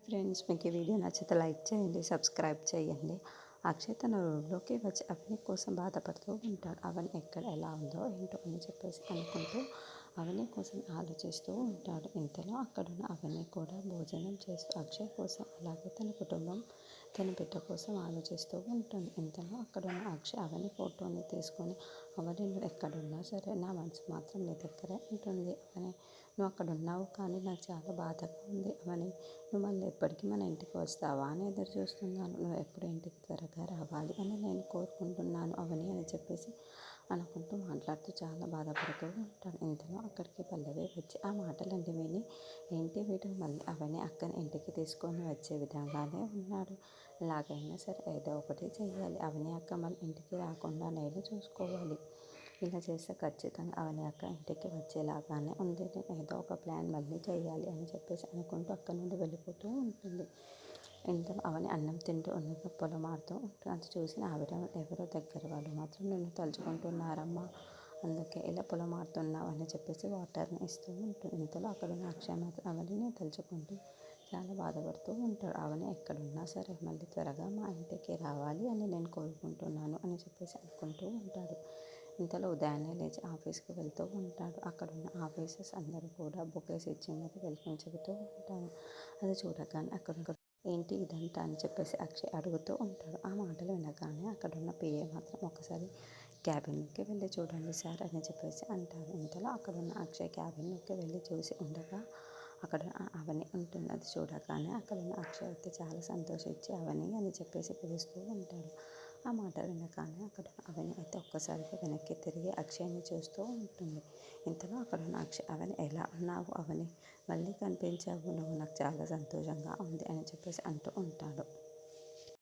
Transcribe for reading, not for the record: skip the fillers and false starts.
Friends, మీకు ఈ video నచ్చితే లైక్ చేయండి, సబ్స్క్రైబ్ చేయండి. అక్షయ్ తన రూమ్లోకి వచ్చి అవని కోసం బాధపడుతూ ఉంటాడు. అవని ఎక్కడ ఎలా ఉందో ఏంటో అని చెప్పేసి అనుకుంటూ అవని కోసం ఆలోచిస్తూ ఉంటాడు. ఇంతలో అక్కడున్న అవని కూడా భోజనం చేస్తూ అక్షయ్ కోసం అలాగే తన కుటుంబం తన బిడ్డ కోసం ఆలోచిస్తూ ఉంటుంది. ఇంతలో అక్కడున్న అక్షయ్ అవని ఫోటోని తీసుకొని, అవని నువ్వు ఎక్కడున్నా సరే నా మనసు మాత్రం నీ దగ్గరే ఉంటుంది అవని. నువ్వు అక్కడ ఉన్నావు కానీ నాకు చాలా బాధగా ఉంది అవని. నువ్వు మళ్ళీ ఎప్పటికీ మన ఇంటికి వస్తావా అని ఎదురు చూస్తున్నాను. నువ్వు ఎప్పుడు ఇంటికి త్వరగా రావాలి అని నేను కోరుకుంటున్నాను అవని అని చెప్పేసి అనుకుంటూ మాట్లాడుతూ చాలా బాధపడుతూ ఉంటాడు. ఇంతలో అక్కడికి పల్లవి వచ్చి ఆ మాటలన్నీ విని, ఏంటి వీడు మళ్ళీ అవని అక్కని ఇంటికి తీసుకొని వచ్చే విధంగానే ఉన్నాడు. ఎలాగైనా సరే ఏదో ఒకటి చెయ్యాలి, అవని అక్క మళ్ళీ ఇంటికి రాకుండా నేను చూసుకోవాలి. ఇలా చేస్తే ఖచ్చితంగా అవని అక్క ఇంటికి వచ్చేలాగానే ఉంది. నేను ఏదో ఒక ప్లాన్ మళ్ళీ చేయాలి అని చెప్పేసి అనుకుంటూ అక్కడి నుండి వెళ్ళిపోతూ ఉంటుంది. ఇంతలో అవని అన్నం తింటూ ఉన్నప్పుడు పొలమారుతూ ఉంటుంది. అది చూసిన ఆవిడ ఎవరో దగ్గర వాళ్ళు మాత్రం నిన్ను తలుచుకుంటున్నారమ్మా, అందుకే ఇలా పొలమారుతున్నావు అని చెప్పేసి వాటర్ని ఇస్తూ ఉంటుంది. ఇంతలో అక్కడ ఉన్న అక్షయ్ మాత్రం అవనిని తలుచుకుంటూ చాలా బాధపడుతూ ఉంటాడు. అవని ఎక్కడున్నా సరే మళ్ళీ త్వరగా మా ఇంటికి రావాలి అని నేను కోరుకుంటున్నాను అని చెప్పేసి అనుకుంటూ ఉంటాడు. ఇంతలో ఉదయాన్నే లేచి ఆఫీస్కి వెళ్తూ ఉంటాడు. అక్కడున్న ఆఫీసర్స్ అందరూ కూడా బొకేస్ ఇచ్చి మరి వెల్కమ్ చెబుతూ ఉంటారు. అది చూడగానే అక్కడ ఏంటి ఇదంతా అని చెప్పేసి అక్షయ్ అడుగుతూ ఉంటాడు. ఆ మాటలు వినగానే అక్కడున్న పిఏ మాత్రం ఒకసారి క్యాబిన్లోకి వెళ్ళి చూడండి సార్ అని చెప్పేసి అంటారు. ఇంతలో అక్కడున్న అక్షయ్ క్యాబిన్లోకి వెళ్ళి చూసి ఉండగా అక్కడ అవని ఉంటుంది. అది చూడగానే అక్కడున్న అక్షయ్ అయితే చాలా సంతోషించి అవని అని చెప్పేసి పిలుస్తూ ఉంటాడు. ఆ మాట వినగానే అక్కడ అవని అయితే ఒక్కసారిగా వెనక్కి తిరిగి అక్షయ్ని చూస్తూ ఉంటుంది. ఇంతలో అక్కడ ఉన్న అక్షయ్ అవని ఎలా ఉన్నావు అవని, మళ్ళీ కనిపించావు, నువ్వు నాకు చాలా సంతోషంగా ఉంది అని చెప్పేసి అంటూ ఉంటాడు.